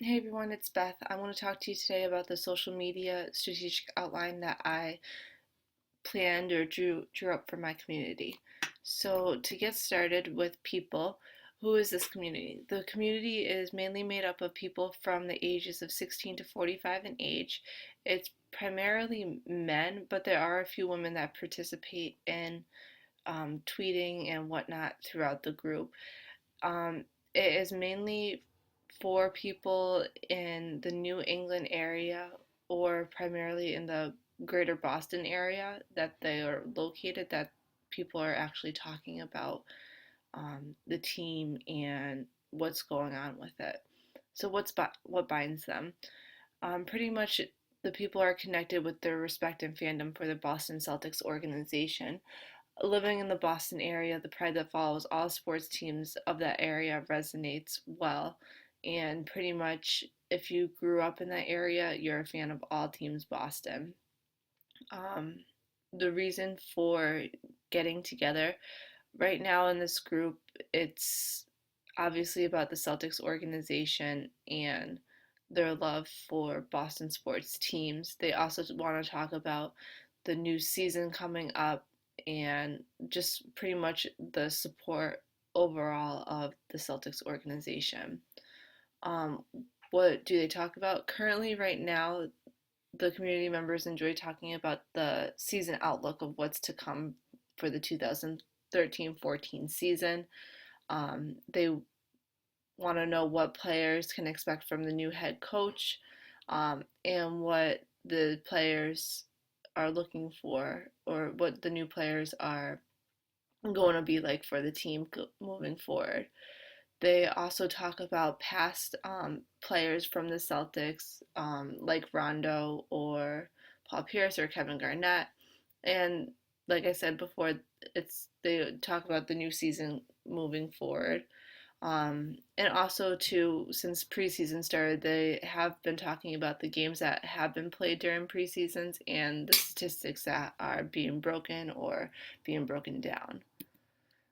Hey everyone, it's Beth. I want to talk to you today about the social media strategic outline that I planned or drew up for my community. So, to get started with people, who is this community? The community is mainly made up of people from the ages of 16 to 45 in age. It's primarily men, but there are a few women that participate in tweeting and whatnot throughout the group. Um, it is mainly for people in the New England area or primarily in the greater Boston area that they are located, that people are actually talking about the team and what's going on with it. So what binds them? Pretty much the people are connected with their respect and fandom for the Boston Celtics organization. Living in the Boston area, the pride that follows all sports teams of that area resonates well. And pretty much, if you grew up in that area, you're a fan of all teams Boston. Um, the reason for getting together right now in this group, it's obviously about the Celtics organization and their love for Boston sports teams. They also want to talk about the new season coming up and just pretty much the support overall of the Celtics organization. Um, what do they talk about? Currently, right now, the community members enjoy talking about the season outlook of what's to come for the 2013-14 season. They want to know what players can expect from the new head coach, and what the players are looking for, or what the new players are going to be like for the team moving forward. They also talk about past players from the Celtics, like Rondo or Paul Pierce or Kevin Garnett. And like I said before, they talk about the new season moving forward. And also, too, since preseason started, they have been talking about the games that have been played during preseasons and the statistics that are being broken or being broken down.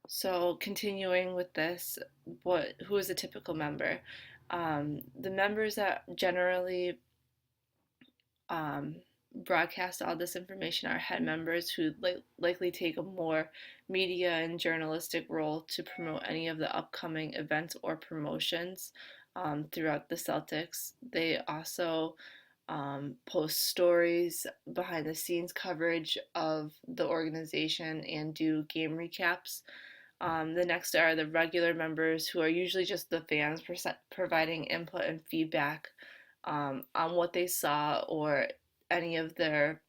So, continuing with this, who is a typical member? The members that generally um, broadcast all this information are head members who likely take a more media and journalistic role to promote any of the upcoming events or promotions throughout the Celtics. They also post stories, behind the scenes coverage of the organization, and do game recaps. The next are the regular members, who are usually just the fans providing input and feedback on what they saw or any of their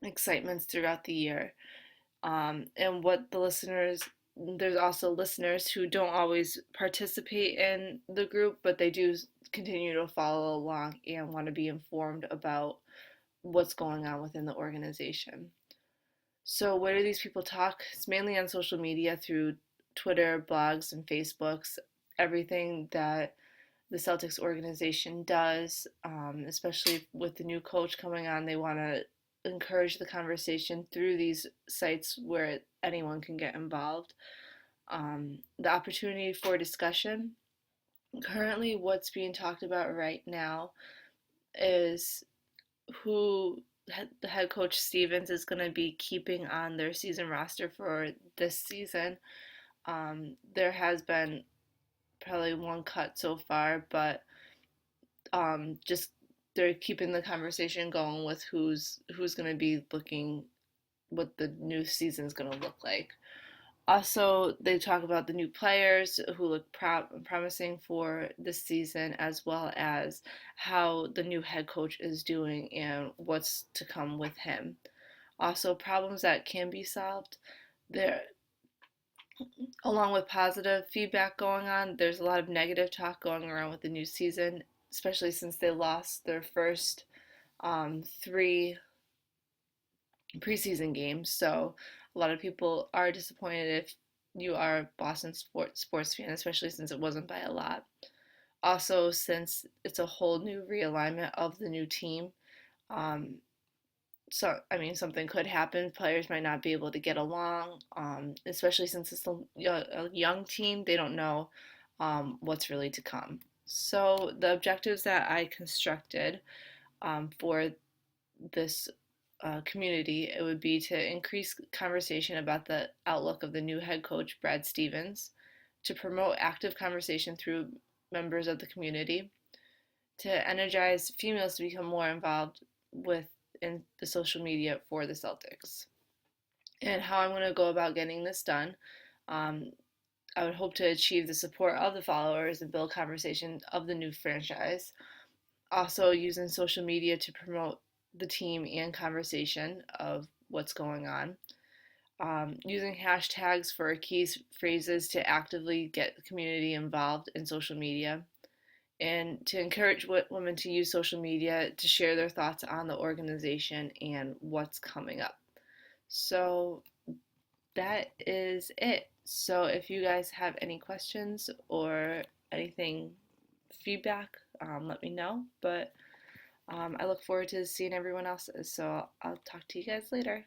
excitements throughout the year. And what the listeners, there's also listeners who don't always participate in the group, but they do continue to follow along and want to be informed about what's going on within the organization. So, where do these people talk? It's mainly on social media through Twitter, blogs, and Facebooks. Everything that the Celtics organization does, especially with the new coach coming on, they want to encourage the conversation through these sites where anyone can get involved. The opportunity for discussion. Currently, what's being talked about right now is who the head coach Stevens is going to be keeping on their season roster for this season. There has been probably one cut so far, but just they're keeping the conversation going with who's going to be looking, what the new season's going to look like. Also, they talk about the new players who look promising for this season, as well as how the new head coach is doing and what's to come with him. Also, problems that can be solved. There, along with positive feedback going on, there's a lot of negative talk going around with the new season, especially since they lost their first three preseason games. So a lot of people are disappointed if you are a Boston sports fan, especially since it wasn't by a lot. Also, since it's a whole new realignment of the new team, um, so I mean something could happen. Players might not be able to get along, especially since it's a young team. They don't know what's really to come. So the objectives that I constructed for this community, it would be to increase conversation about the outlook of the new head coach, Brad Stevens, to promote active conversation through members of the community, to energize females to become more involved with in the social media for the Celtics. And how I'm going to go about getting this done, um, I would hope to achieve the support of the followers and build conversation of the new franchise. Also, using social media to promote the team and conversation of what's going on. Using hashtags for key phrases to actively get the community involved in social media, and to encourage women to use social media to share their thoughts on the organization and what's coming up. So that is it. So if you guys have any questions or anything, feedback, let me know. But I look forward to seeing everyone else's. So I'll talk to you guys later.